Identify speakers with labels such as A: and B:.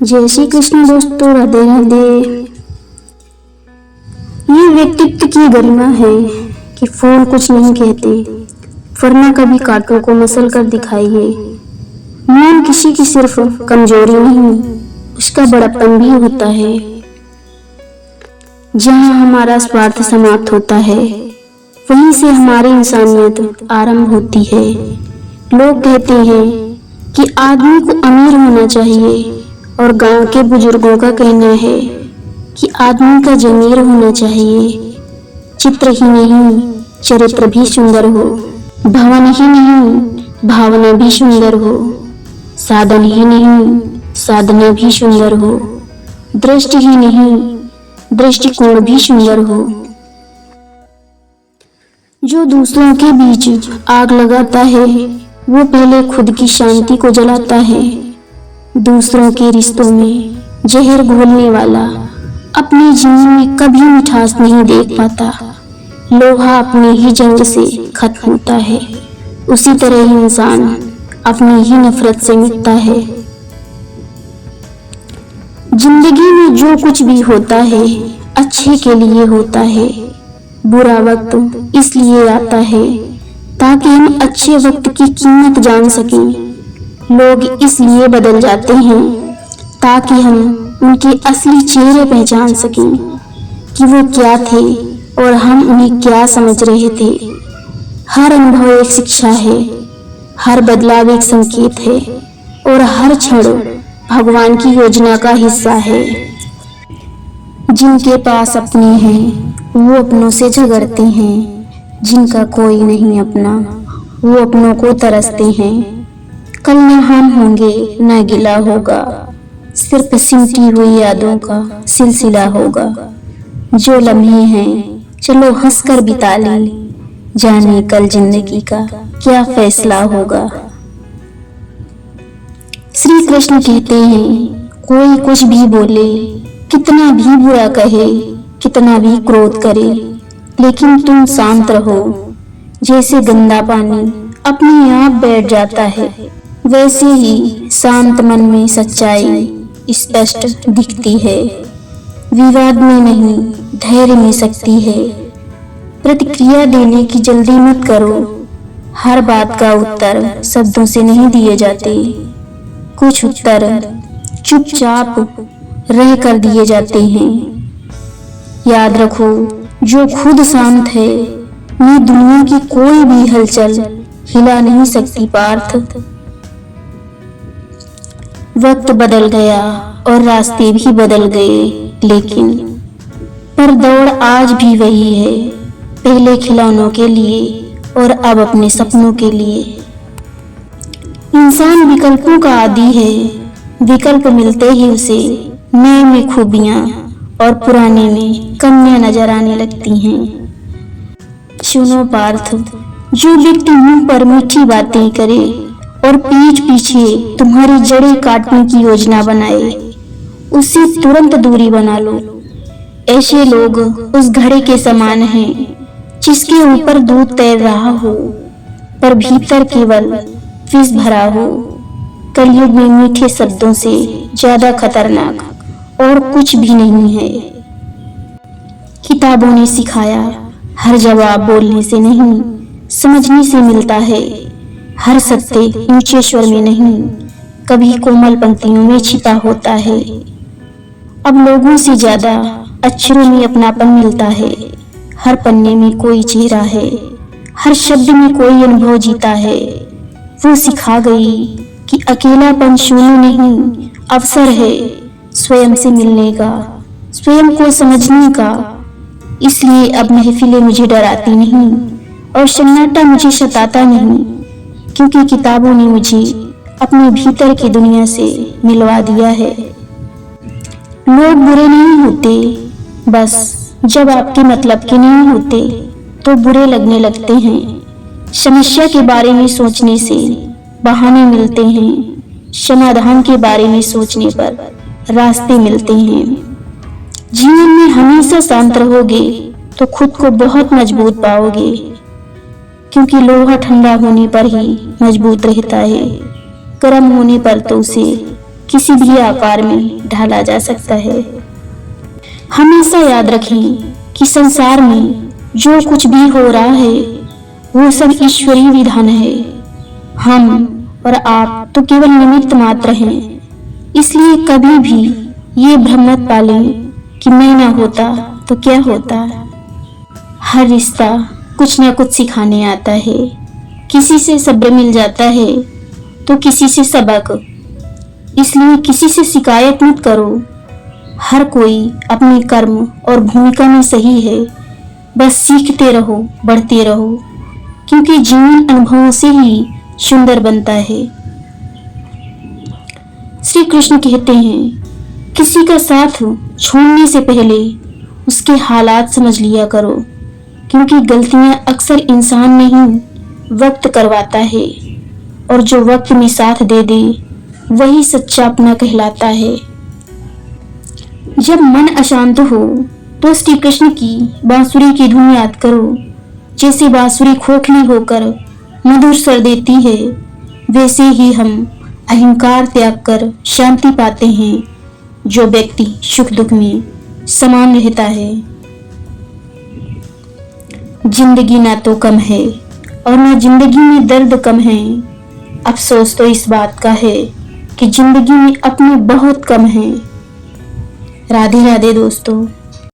A: जय श्री कृष्ण दोस्तों, राधे राधे। ये व्यक्तित्व की गरिमा है कि फूल कुछ नहीं कहते, वरना कभी कांटों को मसल कर दिखाइए। मौन किसी की सिर्फ कमजोरी नहीं, उसका बड़प्पन भी होता है। जहाँ हमारा स्वार्थ समाप्त होता है, वहीं से हमारी इंसानियत आरंभ होती है। लोग कहते हैं कि आदमी को अमीर होना चाहिए, और गांव के बुजुर्गों का कहना है कि आदमी का जमीर होना चाहिए। चित्र ही नहीं, चरित्र भी सुंदर हो। भवन ही नहीं, भावना भी सुंदर हो। साधन ही नहीं, साधना भी सुंदर हो। दृष्टि ही नहीं, दृष्टिकोण भी सुंदर हो। जो दूसरों के बीच आग लगाता है, वो पहले खुद की शांति को जलाता है। दूसरों के रिश्तों में जहर घोलने वाला अपने जीवन में कभी मिठास नहीं देख पाता। लोहा अपने ही जंग से खत्म होता है, उसी तरह ही इंसान अपनी ही नफरत से मिटता है। जिंदगी में जो कुछ भी होता है, अच्छे के लिए होता है। बुरा वक्त इसलिए आता है ताकि हम अच्छे वक्त की कीमत जान सकें। लोग इसलिए बदल जाते हैं ताकि हम उनके असली चेहरे पहचान सकें कि वो क्या थे और हम उन्हें क्या समझ रहे थे। हर अनुभव एक शिक्षा है, हर बदलाव एक संकेत है, और हर क्षण भगवान की योजना का हिस्सा है। जिनके पास अपने हैं, वो अपनों से झगड़ते हैं। जिनका कोई नहीं अपना, वो अपनों को तरसते हैं। कल न हम होंगे, न गिला होगा, सिर्फ सिमटी हुई यादों का सिलसिला होगा। जो लम्हे हैं, चलो हंसकर बिता लें, जाने कल जिंदगी का क्या फैसला होगा। श्री कृष्ण कहते हैं, कोई कुछ भी बोले, कितना भी बुरा कहे, कितना भी क्रोध करे, लेकिन तुम शांत रहो। जैसे गंदा पानी अपने आप बैठ जाता है, वैसे ही शांत मन में सच्चाई स्पष्ट दिखती है। विवाद में नहीं, धैर्य में शक्ति है। प्रतिक्रिया देने की जल्दी मत करो। हर बात का उत्तर शब्दों से नहीं दिए जाते। कुछ उत्तर चुपचाप रह कर दिए जाते हैं। याद रखो, जो खुद शांत है, ये दुनिया की कोई भी हलचल हिला नहीं सकती पार्थ। वक्त बदल गया और रास्ते भी बदल गए, लेकिन पर दौड़ आज भी वही है। पहले खिलौनों के लिए और अब अपने सपनों के लिए। इंसान विकल्पों का आदी है। विकल्प मिलते ही उसे नए में खूबियां और पुराने में कमियां नजर आने लगती हैं। सुनो पार्थ, जो व्यक्ति मुंह पर मीठी बातें करे और पीठ पीछे तुम्हारी जड़ें काटने की योजना बनाए, उससे तुरंत दूरी बना लो। ऐसे लोग उस घड़े के समान हैं जिसके ऊपर दूध तैर रहा हो, पर भीतर केवल विष भरा हो। कलयुग में मीठे शब्दों से ज्यादा खतरनाक और कुछ भी नहीं है। किताबों ने सिखाया, हर जवाब बोलने से नहीं, समझने से मिलता है। हर सत्य ऊंचे स्वर में नहीं, कभी कोमल पंक्तियों में छिपा होता है। अब लोगों से ज्यादा अक्षरों में अपनापन मिलता है। हर पन्ने में कोई चेहरा है, हर शब्द में कोई अनुभव जीता है। वो सिखा गई कि अकेलापन शून्य नहीं, अवसर है स्वयं से मिलने का, स्वयं को समझने का। इसलिए अब महफिलें मुझे डराती नहीं और सन्नाटा मुझे सताता नहीं, क्योंकि किताबों ने मुझे अपने भीतर की दुनिया से मिलवा दिया है। लोग बुरे नहीं होते, बस जब आपके मतलब के नहीं होते तो बुरे लगने लगते हैं। समस्या के बारे में सोचने से बहाने मिलते हैं, समाधान के बारे में सोचने पर रास्ते मिलते हैं। जीवन में हमेशा शांत रहोगे तो खुद को बहुत मजबूत पाओगे, क्योंकि लोहा ठंडा होने पर ही मजबूत रहता है, गर्म होने पर तो उसे किसी भी आकार में ढाला जा सकता है। हमेशा याद रखें कि संसार में जो कुछ भी हो रहा है वो सब ईश्वरीय विधान है। हम और आप तो केवल निमित्त मात्र हैं। इसलिए कभी भी ये भ्रम मत पालें कि मैं ना होता तो क्या होता। हर रिश्ता कुछ ना कुछ सिखाने आता है। किसी से सब्र मिल जाता है तो किसी से सबक। इसलिए किसी से शिकायत मत करो। हर कोई अपने कर्म और भूमिका में सही है। बस सीखते रहो, बढ़ते रहो, क्योंकि जीवन अनुभवों से ही सुंदर बनता है। श्री कृष्ण कहते हैं, किसी का साथ छोड़ने से पहले उसके हालात समझ लिया करो, क्योंकि गलतियां अक्सर इंसान में ही वक्त करवाता है, और जो वक्त में साथ दे दे वही सच्चा अपना कहलाता है। जब मन अशांत हो तो श्री कृष्ण की बांसुरी की धुन याद करो। जैसे बांसुरी खोखली होकर मधुर स्वर देती है, वैसे ही हम अहंकार त्याग कर शांति पाते हैं। जो व्यक्ति सुख दुख में समान रहता है। जिंदगी ना तो कम है और ना जिंदगी में दर्द कम है। अफसोस तो इस बात का है कि जिंदगी में अपने बहुत कम है। राधे राधे दोस्तों।